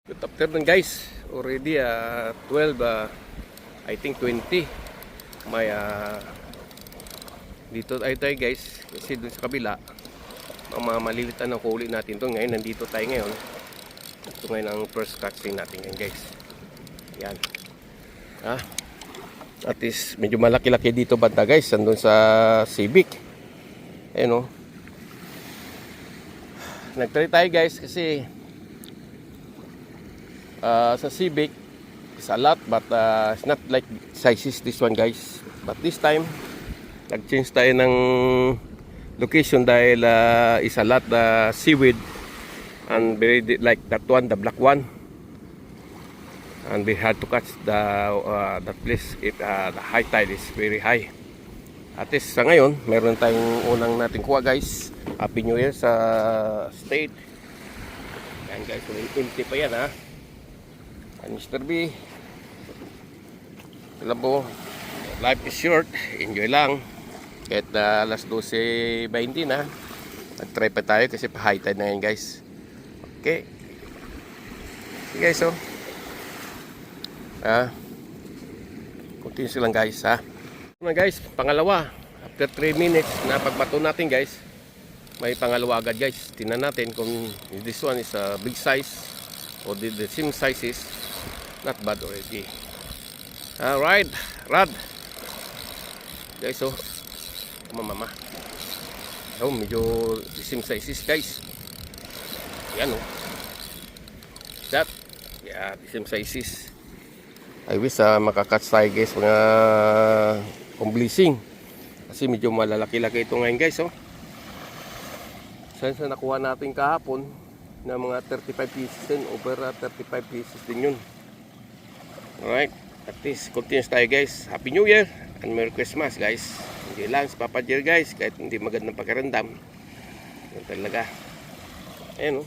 Good afternoon guys. Already 12 I think 20. May dito tayo guys kasi dun sa kabila ang mga malilitan ng huli natin to. Ngayon nandito tayo ngayon. Ito ngayon ang first catching natin ngayon guys. Yan. At least medyo malaki-laki dito banda guys. Nandun sa Civic. Ayun o. Nagtry tayo guys kasi sa Civic is a lot but it's not like sizes this one guys. But this time nag-change tayo ng location dahil is a lot seaweed and very like that one, the black one, and we had to catch that place if the high tide is very high. At least sa ngayon meron tayong unang natin kuha guys. Happy New Year sa state. Yan guys, empty pa yan ha. Mr. B, alam po, life is short, enjoy lang. Kahit alas 12:20 na, nag-try pa tayo kasi pa-high tide na yan guys. Okay. Okay guys, so continue lang guys ha. Ano guys, pangalawa, after 3 minutes na pagbato natin guys, may pangalawa agad guys. Tingnan natin kung this one is a big size or the same sizes. Not bad already. Alright, rod. Guys, oh. Mama. Oh, medyo the same sizes, guys. Yan, oh. That. Yeah, the same sizes. I wish makakatch tayo, guys, mga kumblising. Kasi medyo malalaki-laki ito ngayon, guys, oh. Saan sa nakuha natin kahapon na mga 35 pieces din, over 35 pieces din yun. Alright, at least continuous tayo guys. Happy New Year and Merry Christmas guys. Hindi lang si Papa Jer guys, kahit hindi magandang pagkarandam. Yan talaga. Ayan o.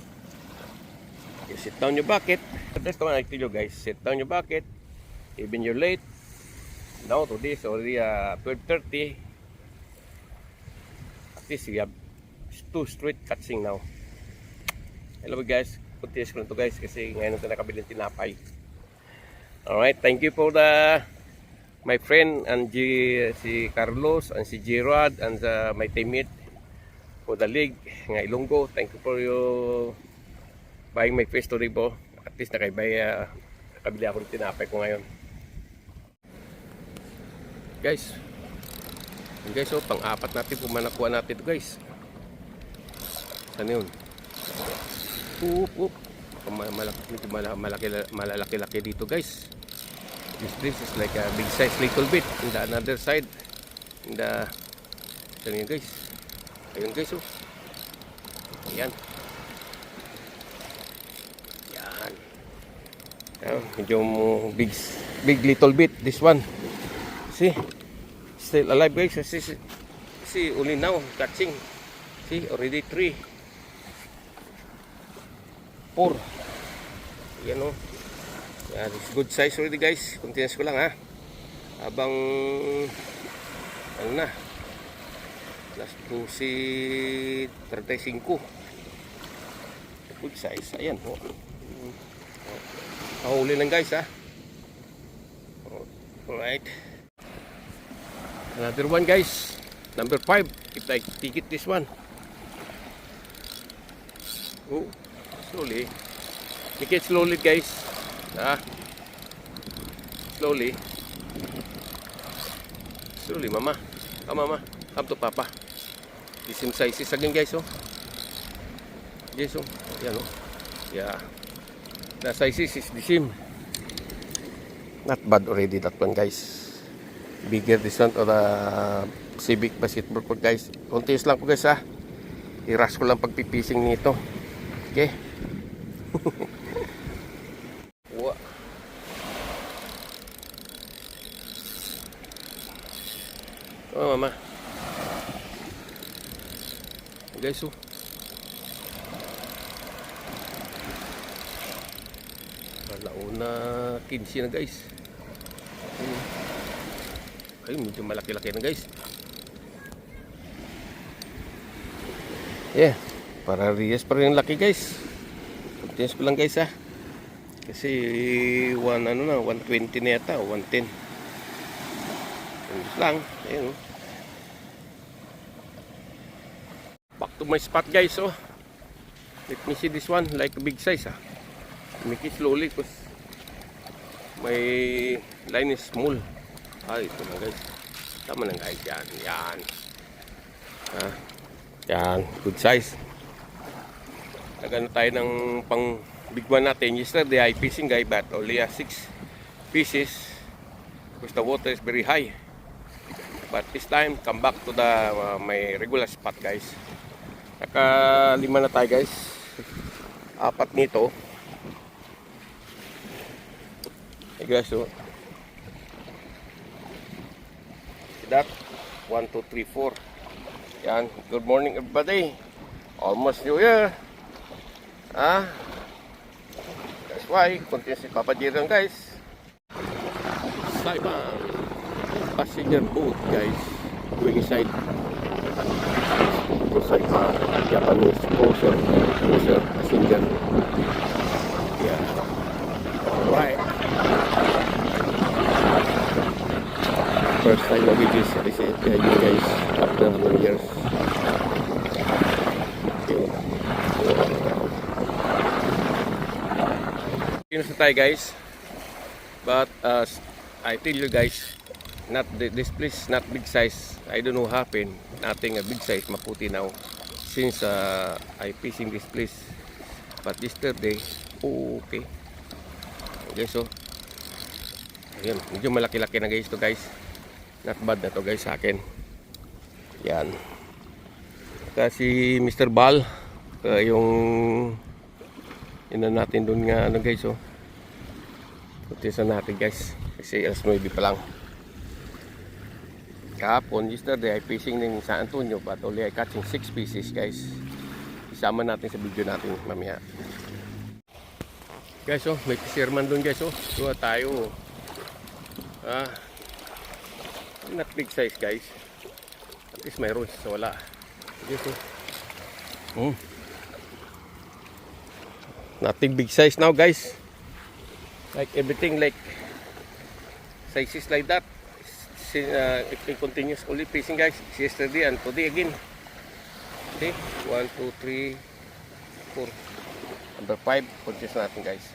You sit down your bucket. That's the one I tell you guys. Sit down your bucket. Even you're late. Now to this already 12:30. At least we have 2 straight catching now. Hello guys. Continuous ko lang to guys kasi ngayon ito nakabiling tinapay. Alright, thank you for my friend and si Carlos and si Gerard and my teammate for the league ng Ilonggo. Thank you for your buying my fish today po. At least nakabili ako ng tinapay ko ngayon. Guys, so pang-apat natin kung manakuha natin ito guys. Saan yun? Malaki-laki dito guys. This is like a big size little bit in the another side. In the saan yun guys? Ayun guys oh. Ayan. Ayan. Medyo big little bit this one. See? Still alive guys. See only now catching. See already 3 4. Yan o. Yan, it's good size already guys. Continuous ko lang ha. Habang ano na, last 12:35. Good size. Ayan o. Mahuli lang guys ha. Alright. Another one guys. Number 5. If I take it this one. Oh. Slowly. Make it slowly guys. Slowly. Slowly mama. Mama. Come to papa. The same sizes again guys oh. Yes oh. Yan oh. Yeah. The sizes is the same. Not bad already that one guys. Bigger this one or the Civic basketball court guys. Continuous lang po guys ha. I-rush ko lang pagpipising nito. Okay. Wah. Oh mama. Guys oh. Alauna 15 na guys. Ay medyo malaki-laki na guys. Yeah. Para Reyes pa rin laki guys. Continuous ko lang guys ha. Kasi 120 na yata, o 110. Ayun lang, ayun. Back to my spot guys, oh. Let me see this one, like a big size, ah. Make it slowly because my line is small. Ito na guys. Tama na guys, yan, yan. Yan, good size. Nagano tayo ng pang big one natin. Yesterday I fishing guy, but only 6 pieces because the water is very high. But this time, come back to the my regular spot guys. Naka-5 na tayo guys. 4 nito. Hey guys, so that 1, 2, 3, 4. Yan, good morning everybody. Almost New Year. That's why continue si Papa Jiran guys. Saipan passenger boat guys, going inside to Saipan Japanese cruiser passenger. Yeah, right. First time na visit you guys after how many years. Yun sa tayo guys, but I tell you guys, not this place not big size. I don't know what happened. Nothing a big size maputi now since I fishing this place. But yesterday, okay. Okay, so ayun, medyo malaki-laki na guys to guys. Not bad na to guys sa akin. Yan. Kasi Mr. Bal, yung ina natin doon nga ano guys, oh. Putisan natin guys. Kasi alas 9 pa lang. Kahapon, yesterday, I fishing din sa Antonio, but only I catching 6 pieces guys. Isama natin sa video natin mamaya. Guys, oh, may fisherman doon guys, oh. Tuwa tayo. Not big size guys. At least mayroon sa wala. Yes, oh. Nothing big size now guys. Like everything like sizes like that. It will continuous only fishing guys. Yesterday and today again. Okay, 1, 2, 3, 4. Number 5. Purchase natin guys.